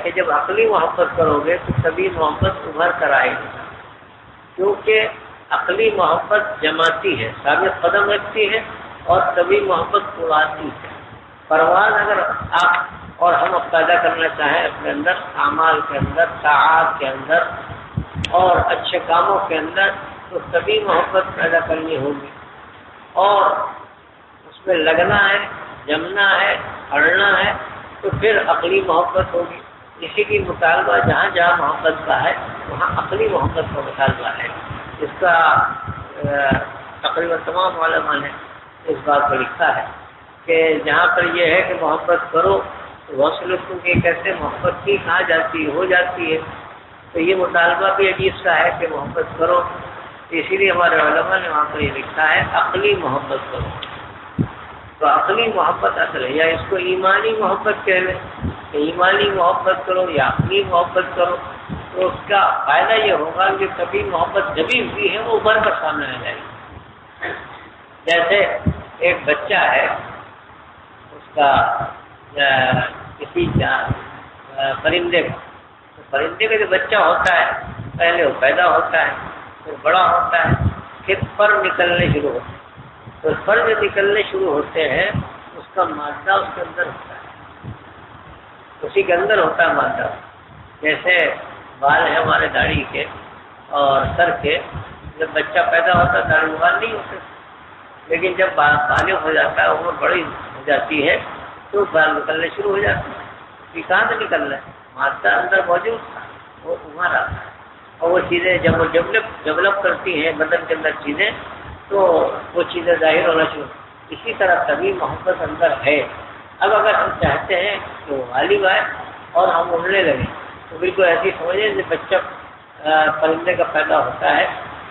کہ جب عقلی محبت کرو گے تو تبھی محبت ابھر کر آئے گی، کیونکہ عقلی محبت جماتی ہے، ثابت قدم رکھتی ہے اور تبھی محبت اڑاتی ہے۔ پرواز اگر آپ اور ہم پیدا کرنا چاہیں اپنے اندر، اعمال کے اندر، طاعات کے اندر اور اچھے کاموں کے اندر، تو تبھی محبت پیدا کرنی ہوگی اور اس میں لگنا ہے، جمنا ہے، اڑنا ہے، تو پھر عقلی محبت ہوگی۔ اسی کی مطالبہ جہاں جہاں محبت کا ہے وہاں عقلی محبت کا مطالبہ ہے۔ اس کا تقریباً تمام علماء نے اس بات کو لکھا ہے کہ جہاں پر یہ ہے کہ محبت کرو تو بہت سے لوگ یہ کہتے ہیں محبت کی کہاں جاتی ہے، ہو جاتی ہے، تو یہ مطالبہ بھی عجیب سا ہے کہ محبت کرو، اسی لیے ہمارے علماء نے وہاں پر یہ لکھا ہے عقلی محبت کرو۔ تو عقلی محبت اصل ہے، یا اس کو ایمانی محبت کہہ لیں کہ ایمانی محبت کرو یا عقلی محبت کرو، تو اس کا فائدہ یہ ہوگا کہ کبھی محبت جبھی ہوئی ہے وہ ابھر کر سامنے آ جائے گی۔ جیسے ایک بچہ ہے، اس کا کسی پرندے کا جو بچہ ہوتا ہے پہلے وہ پیدا ہوتا ہے، پھر بڑا ہوتا ہے، پھر پر نکلنے شروع ہوتے ہیں، تو پر جو نکلنے شروع ہوتے ہیں اس کا مادہ اس کے اندر ہوتا ہے، اسی کے اندر ہوتا ہے مادہ۔ جیسے بال ہے ہمارے داڑھی کے اور سر کے، جب بچہ پیدا ہوتا ہے داڑھی بال نہیں ہوتے، لیکن جب بالغ ہو جاتا ہے، عمر بڑی ہو جاتی ہے تو بال نکلنے شروع ہو جاتے ہیں۔ یہ کہاں سے نکل رہا ہے؟ مادہ اندر موجود تھا، وہ ابھر آتا ہے، اور وہ چیزیں جب وہ ڈیولپ کرتی ہیں بدن کے اندر چیزیں، تو وہ چیزیں ظاہر ہونا شروع۔ اسی طرح تبھی محبت اندر ہے۔ اب اگر ہم چاہتے ہیں کہ وہ غالب آئے اور ہم اڑنے لگیں، تو بالکل ایسی سمجھیں کہ بچہ پرندے کا پیدا ہوتا ہے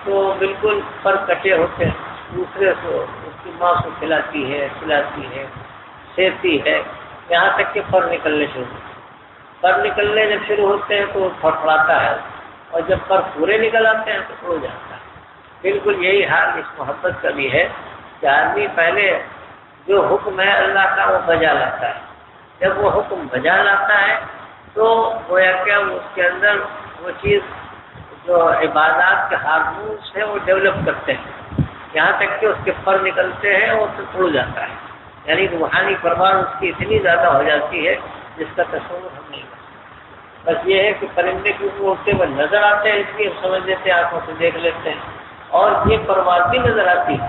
تو بالکل پر کٹے ہوتے ہیں، دوسرے کو اس کی ماں کو کھلاتی ہے، سیرتی ہے، یہاں تک کہ پر نکلنے شروع ہوتے ہیں۔ پر نکلنے جب شروع ہوتے ہیں تو وہ پھڑپڑاتا ہے، اور جب پر پورے نکل آتے ہیں تو اڑ جاتا ہے۔ بالکل یہی حال اس محبت کا بھی ہے کہ آدمی پہلے جو حکم ہے اللہ کا وہ بجا لاتا ہے، جب وہ حکم بجا لاتا ہے تو گویا کیا اس کے اندر وہ چیز جو عبادات کے ہارمونس ہیں وہ ڈیولپ کرتے ہیں، یہاں تک کہ اس کے پر نکلتے ہیں اور پھر اڑ جاتا ہے، یعنی روحانی پرواز اس کی اتنی زیادہ ہو جاتی ہے جس کا تصور ہم نہیں کر سکتے۔ بس یہ ہے کہ پرندے کے اوپر اڑتے ہوئے نظر آتے ہیں، اس لیے ہم سمجھ لیتے ہیں، آنکھوں سے دیکھ لیتے ہیں، اور یہ پرواز بھی نظر آتی ہے،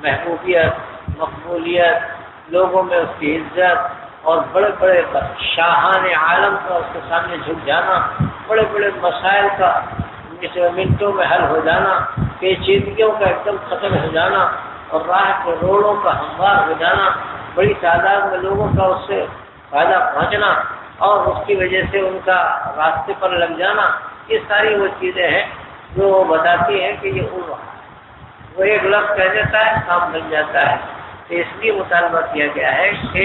محبوبیت، مقبولیت، لوگوں میں اس کی عزت، اور بڑے بڑے شاہان عالم کا اس کے سامنے جھک جانا، بڑے بڑے مسائل کا منٹوں میں حل ہو جانا، پیچیدگیوں کا ایک دم ختم ہو جانا، اور راہ کے روڑوں کا ہموار ہو جانا، بڑی تعداد میں لوگوں کا اس سے فائدہ پہنچنا اور اس کی وجہ سے ان کا راستے پر لگ جانا، یہ ساری وہ چیزیں ہیں جو بتاتی ہیں کہ یہ اڑ رہا ہے۔ وہ ایک لفظ کہہ دیتا ہے، کام بن جاتا ہے۔ تو اس لیے مطالبہ کیا گیا ہے کہ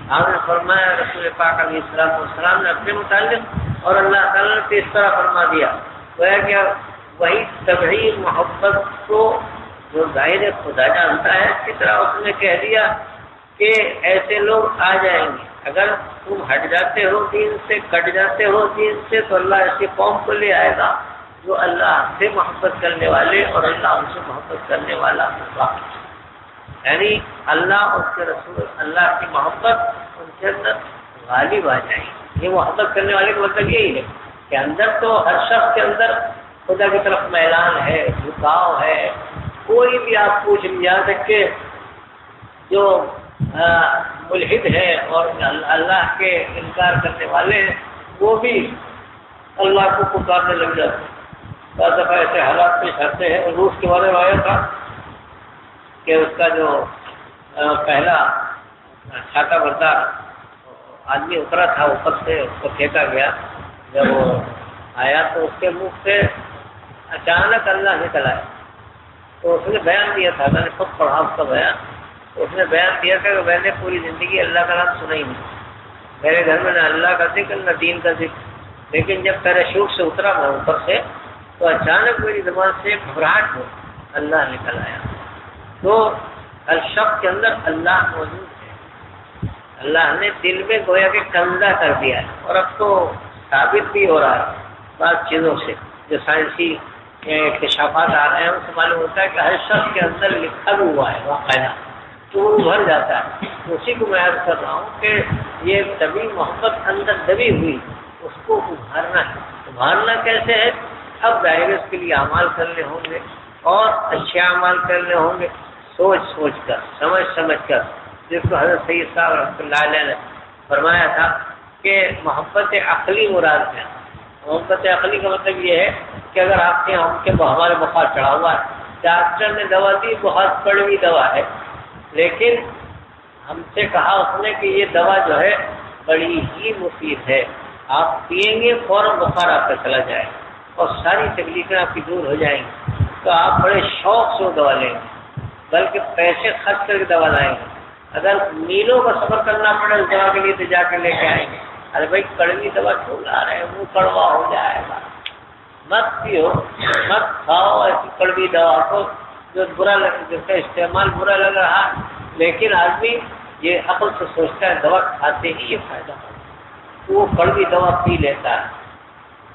آپ نے فرمایا، رسول پاک علیہ السلام نے اپنے متعلق اور اللہ تعالیٰ نے اس طرح فرما دیا، کہ وہی طبعی محبت کو جو ظاہر خدا جانتا ہے، اس طرح اس نے کہہ دیا کہ ایسے لوگ آ جائیں گے، اگر تم ہٹ جاتے ہو دین سے، کٹ جاتے ہو دین سے، تو اللہ ایسی قوم کو لے آئے گا جو اللہ سے محبت کرنے والے اور اللہ ان سے محبت کرنے والا ہوگا، یعنی اللہ اور اس کے رسول اللہ کی محبت ان کے اندر غالب آ جائے گی۔ یہ محبت کرنے والے کا مطلب یہی ہے کہ اندر تو ہر شخص کے اندر خدا کی طرف میلان ہے، جھکاؤ ہے، کوئی بھی آپ پوچھ لیا تک کہ جو ملحد ہے اور اللہ کے انکار کرنے والے ہیں وہ بھی اللہ کو پکارنے لگ جاتے ہیں۔ بعض دفعہ ایسے حالات پیش آتے ہیں، روس کے بارے میں آیا تھا کہ اس کا جو پہلا چھاتا بردار آدمی اترا تھا اوپر سے، اس کو پھینکا گیا، جب وہ آیا تو اس کے منہ سے اچانک اللہ نکل آیا، تو اس نے بیان دیا تھا، میں نے خود پڑھا اس کا بیان، تو اس نے بیان دیا کہ میں نے پوری زندگی اللہ کا نام سنا ہی نہیں، میرے گھر میں نہ اللہ کا ذکر نہ دین کا ذکر، لیکن جب پیراشوٹ سے اترا میں اوپر سے تو اچانک میری زبان سے گھبراہٹ ہو، اللہ نکل آیا۔ تو ہر شخص کے اندر اللہ موجود ہے، اللہ نے دل میں گویا کہ کندہ کر دیا ہے، اور اب تو ثابت بھی ہو رہا ہے بعض چیزوں سے جو سائنسی اکتشافات آ رہے ہیں، اس سے معلوم ہوتا ہے کہ ہر شخص کے اندر لکھا بھی ہوا ہے باقاعدہ، تو وہ بھر جاتا ہے۔ اسی کو میں عرض کر رہا ہوں کہ یہ طبی محبت اندر دبی ہوئی، اس کو ابھارنا ہے۔ ابھارنا کیسے ہے؟ اب ظاہر اس کے لیے اعمال کرنے ہوں گے اور اچھے اعمال کرنے ہوں گے، سوچ سوچ کر، سمجھ سمجھ کر، جس کو حضرت سید صاحب رحمۃ اللہ علیہ نے فرمایا تھا کہ محبت عقلی مراد ہے۔ محبت عقلی کا مطلب یہ ہے کہ اگر آپ کے ہم کے ہمارے بخار چڑھا ہوا ہے، ڈاکٹر نے دوا دی، بہت کڑوی دوا ہے، لیکن ہم سے کہا اس نے کہ یہ دوا جو ہے بڑی ہی مفید ہے، آپ پیئیں گے فوراً بخار آپ کا چلا جائے اور ساری تکلیفیں آپ کی دور ہو جائیں گی، تو آپ بڑے شوق سے وہ دوا لیں گے، بلکہ پیسے خرچ کر کے دوا لائیں گے۔ اگر میلوں کا سفر کرنا پڑے اس دوا کے لیے تو جا کے لے کے آئیں گے۔ ارے بھائی کڑوی دوا کیوں لا رہے ہیں، وہ کڑوا ہو جائے گا، مت پیو، مت کھاؤ ایسی کڑوی دوا کو جو برا جس کا استعمال برا لگ رہا ہے، لیکن آدمی یہ عقل سے سوچتا ہے دوا کھاتے ہی یہ فائدہ ہو، تو وہ کڑوی دوا پی لیتا ہے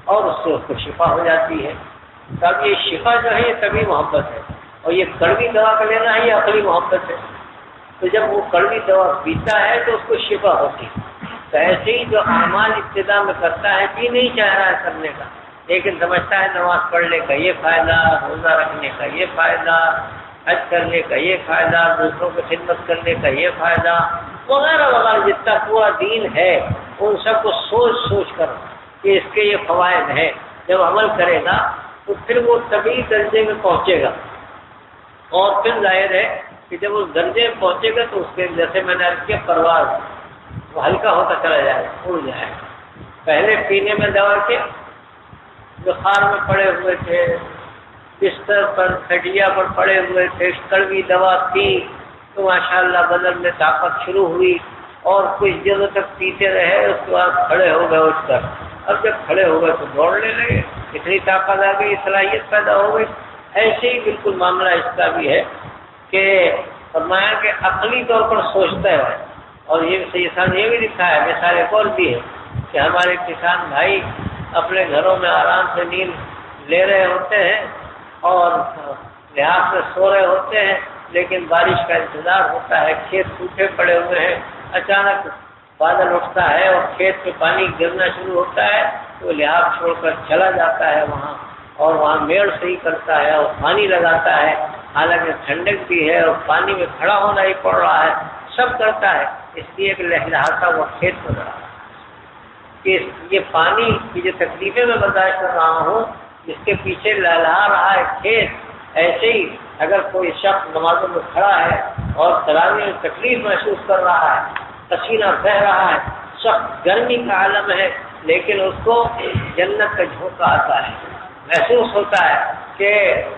اور اس سے اس کو شفا ہو جاتی ہے۔ تب یہ شفا جو ہے یہ طبی محبت ہے، اور یہ کڑوی دوا کا لینا ہے یہ عقلی محبت ہے۔ تو جب وہ کڑوی دوا پیتا ہے تو اس کو شفا ہوتی ہے۔ تو ایسے ہی جو اعمال ابتدا میں کرتا ہے بھی نہیں چاہ رہا ہے کرنے کا، لیکن سمجھتا ہے نماز پڑھنے کا یہ فائدہ، روزہ رکھنے کا یہ فائدہ، حج کرنے کا یہ فائدہ، دوسروں کی خدمت کرنے کا یہ فائدہ وغیرہ وغیرہ، جتنا پورا دین ہے ان سب کو سوچ سوچ کر کہ اس کے یہ فوائد ہیں، جب عمل کرے گا تو پھر وہ طبی درجے میں پہنچے گا، اور پھر ظاہر ہے کہ جب اس درجے میں پہنچے گا تو اس کے جیسے میں نے عرض کیا پرواز وہ ہلکا ہوتا چلا جائے گا، اڑ جائے گا۔ پہلے پینے میں دوا کے بخار میں پڑے ہوئے تھے، بستر پر کھٹیا پر پڑے ہوئے تھے، کڑوی دوا پی تو ماشاءاللہ بدن میں طاقت شروع ہوئی اور کچھ دنوں تک پیتے رہے، اس کے بعد کھڑے ہو گئے اٹھ کر، اب جب کھڑے ہو گئے تو دوڑنے لگے، اتنی طاقت آ گئی، صلاحیت پیدا ہو گئی۔ ایسے ہی بالکل معاملہ اس کا بھی ہے کہ فرمایا کہ عقلی طور پر سوچتا ہے، اور یہ سید نے یہ بھی لکھا ہے، مثال ایک اور بھی ہے کہ ہمارے کسان بھائی اپنے گھروں میں آرام سے نیند لے رہے ہوتے ہیں اور لحاظ سے سو رہے ہوتے ہیں، لیکن بارش کا انتظار ہوتا ہے، کھیت سوکھے پڑے ہوئے ہیں، اچانک بادل اٹھتا ہے اور کھیت پہ پانی گرنا شروع ہوتا ہے تو لحاظ چھوڑ کر چلا جاتا ہے وہاں، اور وہاں میڑ صحیح کرتا ہے اور پانی لگاتا ہے، حالانکہ ٹھنڈک بھی ہے اور پانی میں کھڑا ہونا ہی پڑ رہا ہے، سب کرتا ہے، اس لیے کہ لہذا وہ کھیت کو رہا کہ یہ پانی کی جو تکلیفیں میں برداشت کر رہا ہوں، جس کے پیچھے لہلا رہا ہے کھیت، ایسے ہی اگر کوئی شخص نمازوں میں کھڑا ہے اور تراویح میں تکلیف محسوس کر رہا ہے، پسینہ بہہ رہا ہے، سخت گرمی کا عالم ہے، لیکن اس کو جنت کا جھونکا آتا ہے، محسوس ہوتا ہے کہ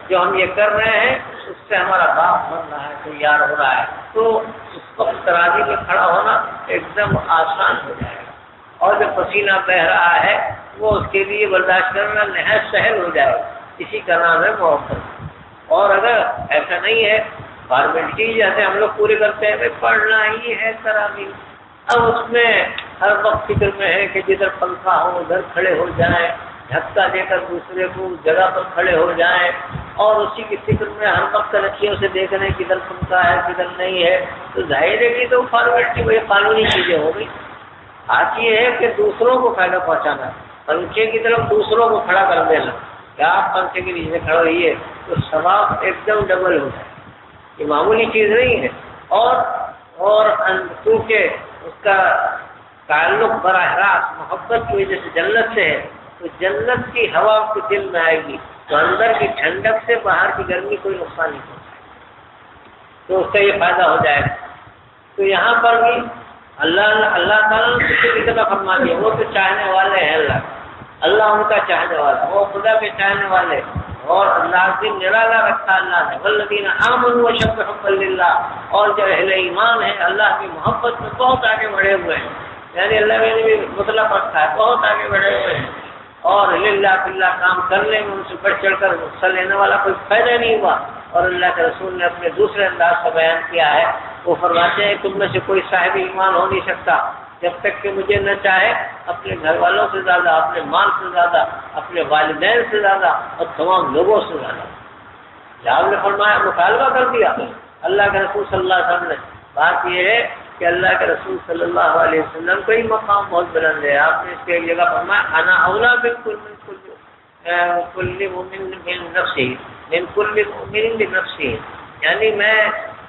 جو ہم یہ کر رہے ہیں اس سے ہمارا باپ بن رہا ہے، تیار ہو رہا ہے، تو اس وقت تراویح میں کھڑا ہونا ایک دم آسان ہو جائے گا، اور جو پسینہ بہہ رہا ہے وہ اس کے لیے برداشت کرنا نہایت سہل ہو جائے گا۔ اسی کا نام ہے محبت۔ اور اگر ایسا نہیں ہے، فارمیلٹی جیسے ہم لوگ پورے کرتے ہیں، بھائی پڑھنا ہی ہے تراویح، اب اس میں ہر وقت فکر میں ہے کہ جدھر پنکھا ہو ادھر کھڑے ہو جائیں، دھکا دے کر دوسرے کو جگہ پر کھڑے ہو جائیں، اور اسی کی فکر میں ہر وقت رکھیے اسے دیکھ رہے ہیں کدھر پنکھا ہے کدھر نہیں ہے، تو ظاہر ہے کہ تو فارمیلٹی وہی قانونی چیزیں ہو گئی۔ بات یہ ہے کہ دوسروں کو فائدہ پہنچانا، پنکھے کی طرف دوسروں کو کھڑا کر دینا، کیا آپ پنکھے کے نیچے کھڑے ہوئیے تو ثواب ایک دم ڈبل ہو جائے، یہ معمولی چیز نہیں ہے۔ اور کیونکہ اس کا تعلق براہ راست محبت کی وجہ سے جنت سے ہے، تو جنت کی ہوا آپ کے دل میں آئے گی تو اندر کی ٹھنڈک سے باہر کی گرمی کوئی نقصان نہیں پہنچے، تو اس سے یہ فائدہ ہو جائے گا۔ تو یہاں پر بھی اللہ تعالیٰ نے کسی طرح فرما دیا، وہ تو چاہنے والے ہیں، اللہ ان کا چاہنے والا، وہ خدا کے چاہنے والے، اور اللہ سے نرالا رکھا اللہ نے، والذین آمنوا اشد حبا للہ، اور جو اہل ایمان ہیں اللہ کی محبت میں بہت آگے بڑھے ہوئے ہیں، یعنی اللہ نے بھی مطلب رکھا ہے، بہت آگے بڑھے ہوئے ہیں، اور للہ باللہ کام کرنے میں ان سے بڑھ چڑھ کر حصہ لینے والا کوئی فائدہ نہیں ہوا۔ اور اللہ کے رسول نے اپنے دوسرے انداز کا بیان کیا ہے، وہ فرماتے ہیں تم میں سے کوئی صاحب ایمان ہو نہیں سکتا جب تک کہ مجھے نہ چاہے اپنے گھر والوں سے زیادہ، اپنے مال سے زیادہ، اپنے والدین سے زیادہ اور تمام لوگوں سے زیادہ۔ جہاں نے فرمایا مطالبہ کر دیا اللہ کے رسول صلی اللہ علیہ وسلم نے۔ بات یہ ہے کہ اللہ کے رسول صلی اللہ علیہ وسلم کا ہی مقام بہت بلند ہے۔ آپ نے اس کی ایک جگہ فرمایا انا اولا بالکل کل مومن بنفسہ، من کل مومن بنفسہ، یعنی میں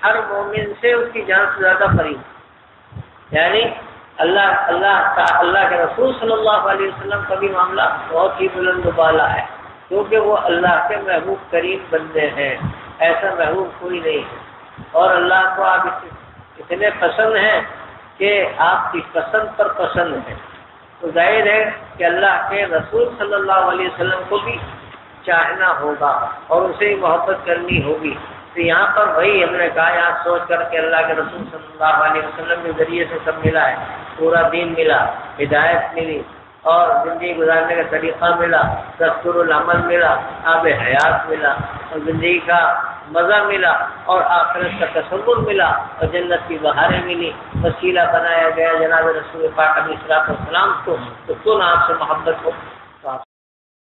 ہر مومن سے اس کی جان سے زیادہ قریب ہوں۔ یعنی اللہ کے رسول صلی اللہ علیہ وسلم کا بھی معاملہ بہت ہی بلند و بالا ہے، کیونکہ وہ اللہ کے محبوب کریم بندے ہیں، ایسا محبوب کوئی نہیں ہے۔ اور اللہ کو آپ اتنے پسند ہیں کہ آپ کی پسند پر پسند ہے، تو ظاہر ہے کہ اللہ کے رسول صلی اللہ علیہ وسلم کو بھی چاہنا ہوگا اور اسے ہی محبت کرنی ہوگی۔ تو یہاں پر وہی ہم نے کہا، یہاں سوچ کر کے اللہ کے رسول صلی اللہ علیہ وسلم کے ذریعے سے سب ملا ہے، پورا دین ملا، ہدایت ملی اور زندگی گزارنے کا طریقہ ملا، دستور العمل ملا، آب حیات ملا اور زندگی کا مزہ ملا اور آخرت کا تصور ملا اور جنت کی بہاریں ملی، وسیلہ بنایا گیا جناب رسول پاک علیہ الصلوۃ والسلام کو، تو کون آپ سے محبت ہو۔